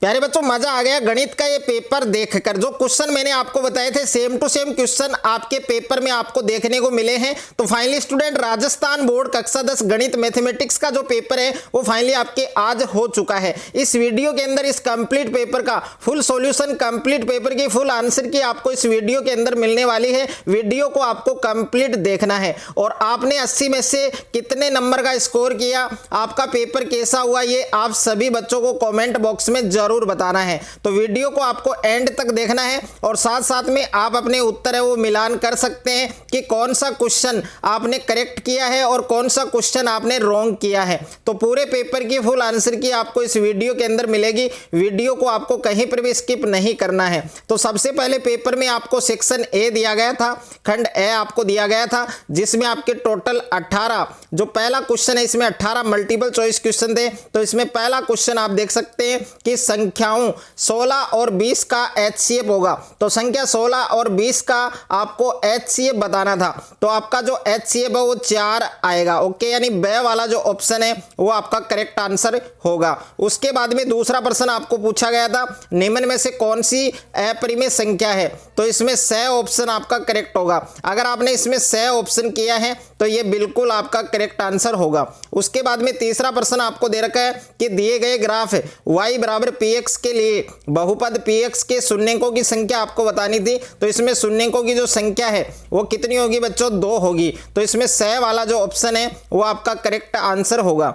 प्यारे बच्चों, मजा आ गया गणित का ये पेपर देखकर। जो क्वेश्चन मैंने आपको बताए थे सेम टू सेम क्वेश्चन आपके पेपर में आपको देखने को मिले हैं। तो फाइनली स्टूडेंट, राजस्थान बोर्ड कक्षा 10 गणित मैथमेटिक्स का जो पेपर है वो फाइनली आपके आज हो चुका है। इस वीडियो के अंदर इस कंप्लीट पेपर का फुल सॉल्यूशन, कंप्लीट पेपर की फुल आंसर की आपको इस वीडियो के अंदर मिलने वाली है। वीडियो को आपको कंप्लीट देखना है और आपने 80 में से कितने नंबर का स्कोर किया, आपका पेपर कैसा हुआ, ये आप सभी बच्चों को कॉमेंट बॉक्स में जरूर बताना है। तो वीडियो को आपको एंड तक देखना है और साथ साथ में आप अपने उत्तर है वो मिलान कर सकते हैं कि कौन सा क्वेश्चन आपने करेक्ट किया है और कौन सा क्वेश्चन आपने रॉन्ग किया है। तो पूरे पेपर की फुल आंसर की आपको इस वीडियो के अंदर मिलेगी। वीडियो को आपको कहीं पर भी स्किप नहीं करना है। तो सबसे पहले पेपर में आपको सेक्शन ए दिया गया था, खंड ए आपको दिया गया था, जिसमें आपके टोटल 18 जो पहला क्वेश्चन है इसमें 18 मल्टीपल चॉइस क्वेश्चन थे। तो इसमें पहला क्वेश्चन आप देख सकते हैं कि संख्याओं 16 और 20 का HCF होगा। तो संख्या 16 और 20 का आपको HCF बताना था। तो आपका जो HCF है वो 4 आएगा। ओके, यानी ब वाला जो ऑप्शन है वो आपका करेक्ट आंसर होगा। उसके बाद में दूसरा प्रश्न आपको पूछा गया था, निम्न में से कौन सी अपरिमेय संख्या है। तो इसमें स ऑप्शन आपका करेक्ट होगा। अगर आपने इसमें स ऑप्शन किया है तो ये बिल्कुल आपका करेक्ट आंसर होगा। उसके बाद में तीसरा प्रश्न आपको दे रखा है कि दिए गए ग्राफ y बराबर px के लिए बहुपद px के शून्यकों की संख्या आपको बतानी थी। तो इसमें शून्यकों की जो संख्या है वो कितनी होगी बच्चों, 2 होगी। तो इसमें स वाला जो ऑप्शन है वो आपका करेक्ट आंसर होगा।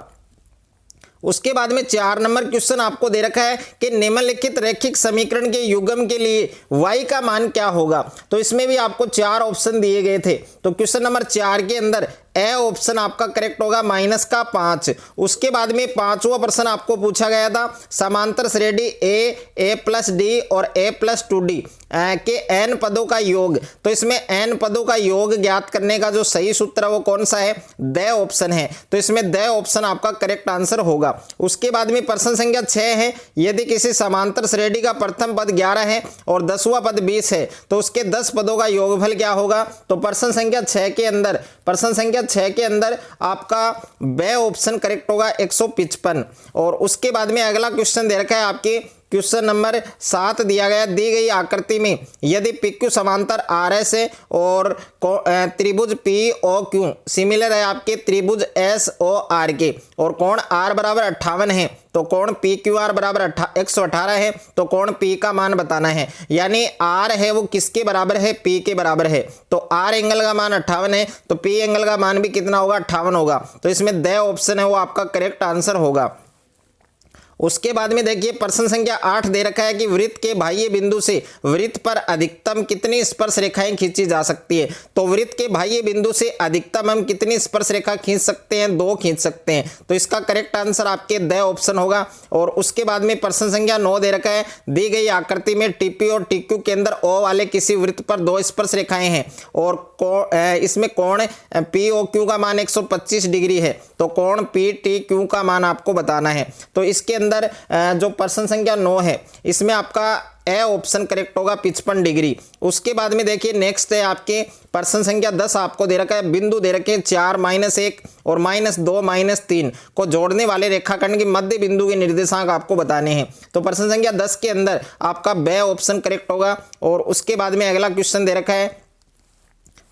उसके बाद में 4 नंबर क्वेश्चन आपको दे रखा है कि निम्नलिखित रैखिक समीकरण के युग्म के लिए y का मान क्या होगा। तो इसमें भी आपको 4 ऑप्शन दिए गए थे। तो क्वेश्चन नंबर 4 के अंदर ए ऑप्शन आपका करेक्ट होगा -5। उसके बाद में 5वां प्रश्न आपको पूछा गया था, समांतर श्रेणी a प्लस डी और a प्लस 2d के n पदों का योग। तो इसमें n पदों का योग ज्ञात करने का जो सही सूत्र है वो कौन सा है, द ऑप्शन है। तो इसमें द ऑप्शन आपका करेक्ट आंसर होगा। उसके बाद में प्रश्न संख्या 6 है, यदि किसी समांतर श्रेणी का प्रथम पद 11 है और 10वां पद 20 है तो उसके 10 पदों का योगफल क्या होगा। तो प्रश्न संख्या 6 के अंदर आपका ब ऑप्शन करेक्ट होगा 155। और उसके बाद में अगला क्वेश्चन दे रखा है आपके क्वेश्चन नंबर 7 दिया गया, दी गई आकृति में यदि PQ समांतर RS है और त्रिभुज POQ सिमिलर है आपके त्रिभुज SOR के और कोण R बराबर 58 है तो कोण PQR बराबर 118 है तो कोण P का मान बताना है। यानी R है वो किसके बराबर है, P के बराबर है। तो R एंगल का मान 58 है तो P एंगल का मान भी कितना होगा, 58 होगा। तो इसमें द ऑप्शन है वो आपका करेक्ट आंसर होगा। उसके बाद में देखिए प्रश्न संख्या 8 दे रखा है कि वृत्त के बाह्य बिंदु से वृत्त पर अधिकतम कितनी स्पर्श रेखाएं खींची जा सकती है। तो वृत्त के बाह्य बिंदु से अधिकतम हम कितनी स्पर्श रेखा खींच सकते हैं, 2 खींच सकते हैं। तो इसका करेक्ट आंसर आपके द ऑप्शन होगा। और उसके बाद में प्रश्न संख्या 9 दे रखा है, दी गई आकृति में TP और TQ के अंदर O वाले किसी वृत्त पर 2 स्पर्श रेखाएं हैं और इसमें कोण POQ का मान 125 डिग्री है तो कोण PTQ का मान आपको बताना है। तो इसके अंदर जो प्रश्न संख्या 9 है इसमें आपका ए ऑप्शन करेक्ट होगा 55 डिग्री। उसके बाद में देखिए नेक्स्ट है आपके प्रश्न संख्या 10 आपको दे रखा है, बिंदु दे रखे हैं 4 -1 और -2 -3 को जोड़ने वाले रेखाखंड की मध्य बिंदु के निर्देशांक आपको बताने हैं। तो प्रश्न संख्या 10 के अंदर आपका ब ऑप्शन करेक्ट होगा। और उसके बाद में अगला क्वेश्चन दे रखा है,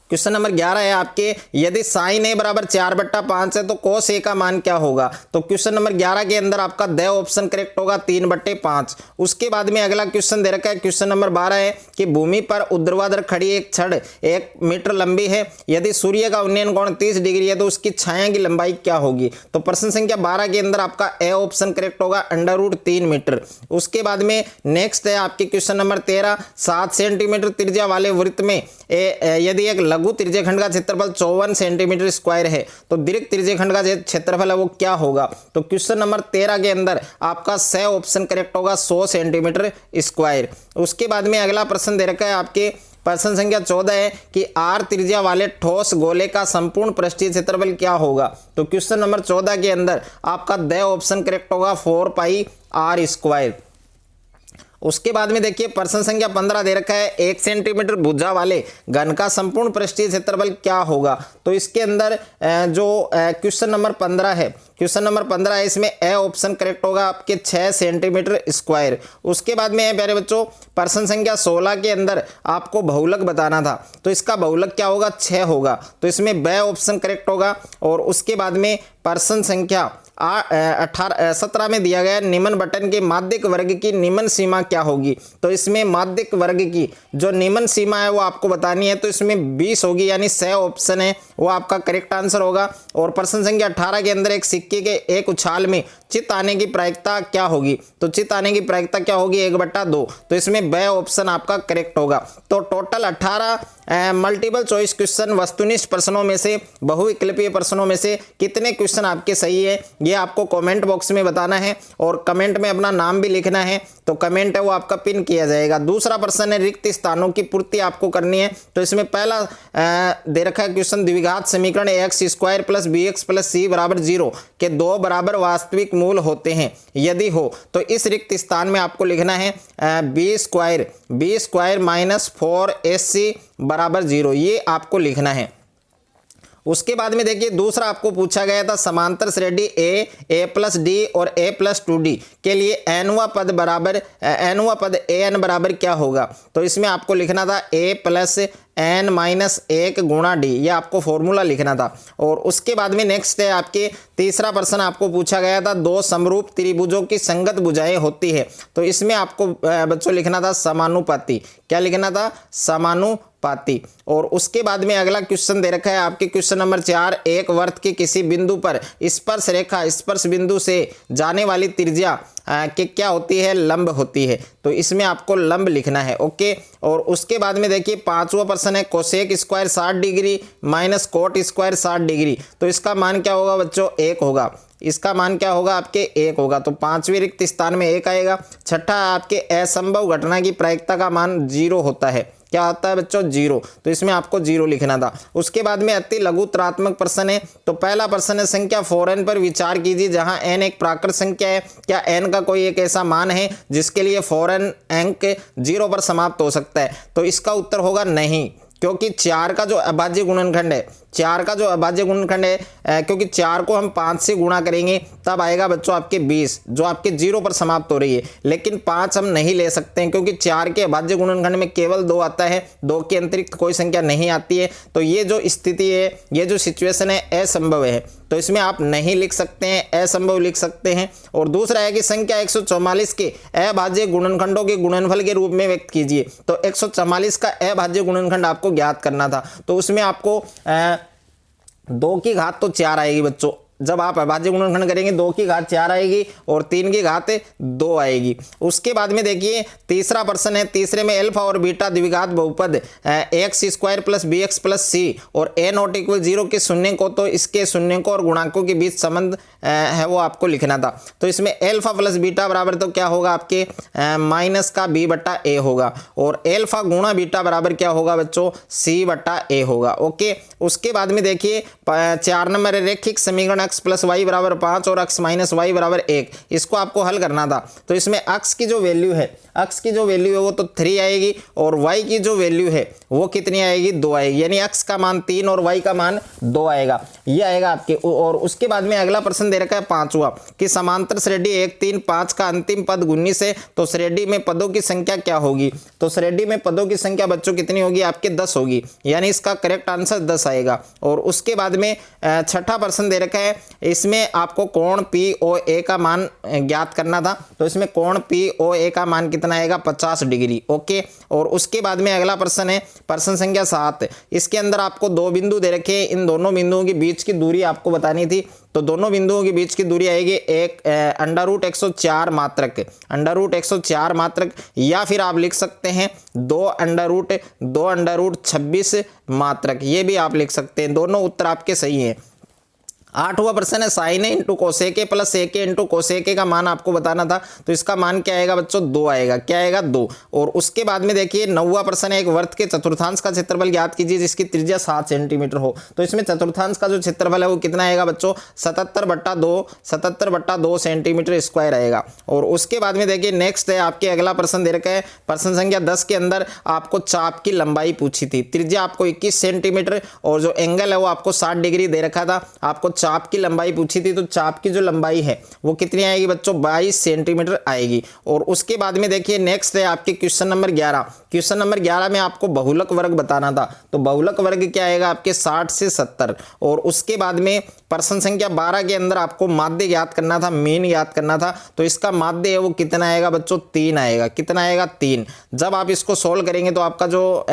क्वेश्चन नंबर 11 है आपके, यदि साइन ए बराबर 4/5 है तो कोस ए का मान क्या होगा। तो क्वेश्चन नंबर 11 के अंदर आपका द ऑप्शन करेक्ट होगा 3/5। उसके बाद में अगला क्वेश्चन दे रखा है, क्वेश्चन नंबर 12 है कि भूमि पर ऊर्ध्वाधर खड़ी एक छड़ 1 मीटर लंबी है, यदि सूर्य का उन्नयन कोण 30 डिग्री है तो उसकी छाया की लंबाई क्या होगी। तो प्रश्न संख्या 12 के अंदर आपका ए ऑप्शन करेक्ट होगा √3 मीटर। उसके बाद में नेक्स्ट है आपके क्वेश्चन नंबर 13, 7 सेंटीमीटर त्रिज्या वाले वृत्त में यदि एक लघु त्रिज्यखंड का क्षेत्रफल 54 सेंटीमीटर स्क्वायर है तो दीर्घ त्रिज्यखंड का क्षेत्रफल है वो क्या होगा। तो क्वेश्चन नंबर 13 के अंदर आपका स ऑप्शन करेक्ट होगा 100 सेंटीमीटर स्क्वायर। उसके बाद में अगला प्रश्न दे रखा है आपके प्रश्न संख्या 14 है कि R त्रिज्या वाले ठोस गोले का संपूर्ण पृष्ठीय क्षेत्रफल क्या होगा। तो क्वेश्चन नंबर 14 के अंदर आपका द ऑप्शन करेक्ट होगा 4 पाई R स्क्वायर। उसके बाद में देखिए प्रश्न संख्या 15 दे रखा है 1 सेंटीमीटर भुजा वाले घन का संपूर्ण पृष्ठीय क्षेत्रफल क्या होगा। तो इसके अंदर जो क्वेश्चन नंबर 15 है, क्वेश्चन नंबर 15 है, इसमें ए ऑप्शन करेक्ट होगा आपके 6 सेंटीमीटर स्क्वायर। उसके बाद में प्यारे बच्चों प्रश्न संख्या 16 के अंदर आपको बहुलक बताना था, तो इसका बहुलक क्या होगा 6 होगा, तो इसमें बे ऑप्शन करेक्ट होगा। और उसके बाद में प्रश्न संख्या 17 में दिया गया निम्न बटन के माध्यक वर्ग की निम्न सीमा क्या होगी। तो इसमें माध्यक वर्ग की जो निम्न सीमा है वो आपको बतानी है, तो इसमें 20 होगी, यानी 6 ऑप्शन है वो आपका करेक्ट आंसर होगा। और प्रश्न संख्या 18 के अंदर एक सिक्के के एक उछाल में चित्त आने की प्रायिकता क्या होगी। तो चित्त आने की प्रायिकता क्या होगी 1/2, तो इसमें बे ऑप्शन आपका करेक्ट होगा। तो टोटल 18 मल्टीपल चॉइस क्वेश्चन वस्तुनिष्ठ प्रश्नों में से, बहुविकल्पीय प्रश्नों में से कितने क्वेश्चन आपके सही है ये आपको कमेंट बॉक्स में बताना है, और कमेंट में अपना नाम भी लिखना है, तो कमेंट है वो आपका पिन किया जाएगा। दूसरा प्रश्न है रिक्त स्थानों की पूर्ति आपको करनी है। तो इसमें पहला दे रखा है क्वेश्चन द्विघात समीकरण x² + bx + c = 0 के 2 बराबर वास्तविक मूल होते हैं, यदि हो तो इस रिक्त स्थान में आपको लिखना है b² - 4ac = 0, ये आपको लिखना है। उसके बाद में देखिए दूसरा आपको पूछा गया था समांतर श्रेणी a + d और a + 2d के लिए nवां पद an बराबर क्या होगा। तो इसमें आपको लिखना था a + n - 1 × d, ये आपको फॉर्मूला लिखना था। और उसके बाद में नेक्स्ट है आपके तीसरा प्रश्न आपको पूछा गया था 2 समरूप त्रिभुजों की संगत भुजाएं होती है, तो इसमें आपको बच्चों लिखना था समानुपाती। क्या लिखना था समानुपाती। और उसके बाद में अगला क्वेश्चन दे रखा है आपके क्वेश्चन नंबर 4 एक वृत्त के किसी बिंदु पर स्पर्श रेखा स्पर्श बिंदु से जाने वाली त्रिज्या कि क्या होती है लंब होती है, तो इसमें आपको लंब लिखना है। ओके। और उसके बाद में देखिए 5वां प्रश्न है cosec square 60 degree minus cot square 60 degree, तो इसका मान क्या होगा बच्चों 1 होगा। इसका मान क्या होगा आपके 1 होगा, तो 5वें रिक्त स्थान में 1 आएगा। छठा आपके असंभव घटना की प्रायिकता का मान 0 होता है। क्या होता है बच्चों 0, तो इसमें आपको 0 लिखना था। उसके बाद में अति लघुत्रात्मक प्रश्न है, तो पहला प्रश्न है संख्या 4n पर विचार कीजिए जहां n एक प्राकृत संख्या है, क्या n का कोई एक ऐसा मान है जिसके लिए 4n अंक 0 पर समाप्त हो सकता है। तो इसका उत्तर होगा नहीं, क्योंकि 4 का जो अभाज्य गुणनखंड है, 4 का जो अभाज्य गुणनखंड है, क्योंकि 4 को हम 5 से गुणा करेंगे तब आएगा बच्चों आपके 20 जो आपके 0 पर समाप्त हो रही है। लेकिन 5 हम नहीं ले सकते हैं क्योंकि 4 के अभाज्य गुणनखंड में केवल 2 आता है, 2 के अतिरिक्त कोई संख्या नहीं आती है। तो ये जो स्थिति है, ये जो सिचुएशन है असंभव है, तो इसमें आप नहीं लिख सकते हैं, असंभव लिख सकते हैं। और दूसरा है कि संख्या 144 के अभाज्य गुणनखंडों के गुणनफल के रूप में व्यक्त कीजिए। तो 144 का अभाज्य गुणनखंड आपको ज्ञात करना था, तो उसमें आपको 2 की घात तो 4 आएगी बच्चों। जब आप अभाज्य गुणनखंड करेंगे 2 की घात 4 आएगी और 3 की घात 2 आएगी। उसके बाद में देखिए तीसरा प्रश्न है, तीसरे में अल्फा और बीटा द्विघात बहुपद x² + bx + c और a ≠ 0 के शून्य को, तो इसके शून्य को और गुणांकों के बीच संबंध है वो आपको लिखना था। तो इसमें अल्फा + बीटा बराबर तो क्या होगा आपके माइनस का b/a होगा, और अल्फा गुणा बीटा बराबर क्या होगा बच्चों c/a होगा। ओके। उसके बाद में देखिए 4 नंबर रेखिक समीकरण x + y = 5 और x - y = 1, इसको आपको हल करना था। तो इसमें x की जो वैल्यू है, x की जो वैल्यू है वो तो 3 आएगी, और y की जो वैल्यू है वो कितनी आएगी 2 आएगी, यानी x का मान 3 और y का मान 2 आएगा, ये आएगा आपके। और उसके बाद में अगला प्रश्न दे रखा है 5वां कि समांतर श्रेणी 1 3 5 का अंतिम पद 19 है, तो श्रेणी में पदों की संख्या क्या होगी। तो श्रेणी में पदों की संख्या बच्चों कितनी होगी आपके 10 होगी, यानी इसका करेक्ट आंसर 10 आएगा। और उसके बाद में छठा प्रश्न दे रखा है, इसमें आपको कोण POA का मान ज्ञात करना था। तो इसमें कोण POA का मान कितना आएगा 50 डिग्री। ओके। और उसके बाद में अगला प्रश्न है प्रश्न संख्या 7, इसके अंदर आपको 2 बिंदु दे रखे हैं, इन दोनों बिंदुओं के बीच की दूरी आपको बतानी थी। तो दोनों बिंदुओं के बीच की दूरी आएगी एक √104 मात्रक, √104 मात्रक, या फिर आप लिख सकते हैं 2 √26 मात्रक, ये भी आप लिख सकते हैं। दोनों उत्तर आपके सही हैं। 8वां प्रश्न है sine A into cosec A plus sec A into cosec A का मान आपको बताना था। तो इसका मान क्या आएगा बच्चों 2 आएगा। क्या आएगा 2। और उसके बाद में देखिए 9वां प्रश्न है एक वर्त के चतुर्थांश का क्षेत्रफल ज्ञात कीजिए जिसकी त्रिज्या 7 सेंटीमीटर हो। तो इसमें चतुर्थांश का जो क्षेत्रफल है वो कितना आएगा बच्चों 77/2 सेंटीमीटर स्क्वायर आएगा। और उसके बाद में देखिए नेक्स्ट है आपके अगला प्रश्न दे रखा है प्रश्न संख्या 10 के अंदर आपको चाप की लंबाई पूछी थी। त्रिज्या आपको 21 सेंटीमीटर और जो एंगल है वो आपको 60 डिग्री दे रखा था। आपको चाप की लंबाई पूछी थी तो चाप की जो लंबाई है वो कितनी आएगी बच्चों 22 सेंटीमीटर आएगी। और उसके बाद में देखिए नेक्स्ट है आपके क्वेश्चन नंबर 11। क्वेश्चन नंबर 11 में आपको बहुलक वर्ग बताना था। तो बहुलक वर्ग क्या आएगा आपके 60 से 70। और उसके बाद में प्रश्न संख्या 12 के अंदर आपको माध्य ज्ञात करना था, मीन ज्ञात करना था। तो इसका माध्य है वो कितना आएगा बच्चों 3 आएगा। कितना आएगा 3। जब आप इसको सोल्व करेंगे तो आपका जो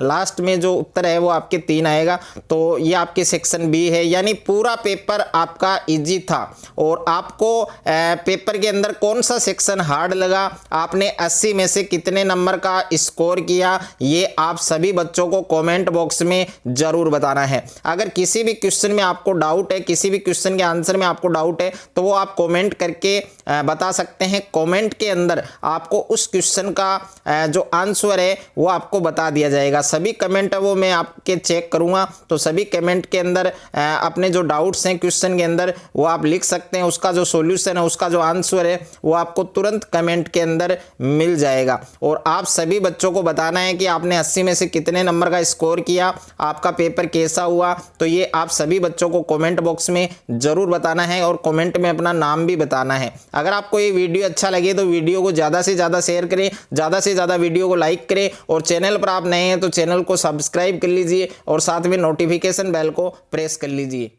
लास्ट में जो उत्तर है वो आपके 3 आएगा। तो ये आपके सेक्शन बी है। यानी पूरा पेपर आपका इजी था। और आपको पेपर के अंदर कौन सा सेक्शन हार्ड लगा, आपने 80 में से कितने नंबर का स्कोर किया, ये आप सभी बच्चों को कमेंट बॉक्स में जरूर बताना है। अगर किसी भी क्वेश्चन में आपको डाउट है, किसी भी क्वेश्चन के आंसर में आपको डाउट है तो वो आप कमेंट करके बता सकते हैं। कमेंट के अंदर आपको उस क्वेश्चन का जो आंसर है वो आपको बता दिया जाएगा। सभी कमेंट है वो मैं आपके चेक करूंगा। तो सभी कमेंट के अंदर अपने जो डाउट्स हैं क्वेश्चन के अंदर वो आप लिख सकते हैं। उसका जो सॉल्यूशन है, उसका जो आंसर है वो आपको तुरंत कमेंट के अंदर मिल जाएगा। और आप सभी बच्चों को बताना है कि आपने 80 में से कितने नंबर का स्कोर किया, आपका पेपर कैसा हुआ। तो ये आप सभी बच्चों को कमेंट बॉक्स में जरूर बताना है और कमेंट में अपना नाम भी बताना है। अगर आपको ये वीडियो अच्छा लगे तो वीडियो को ज़्यादा से ज़्यादा शेयर करें, ज़्यादा से ज़्यादा वीडियो को लाइक करें। और चैनल पर आप नए हैं तो चैनल को सब्सक्राइब कर लीजिए और साथ में नोटिफिकेशन बेल को प्रेस कर लीजिए।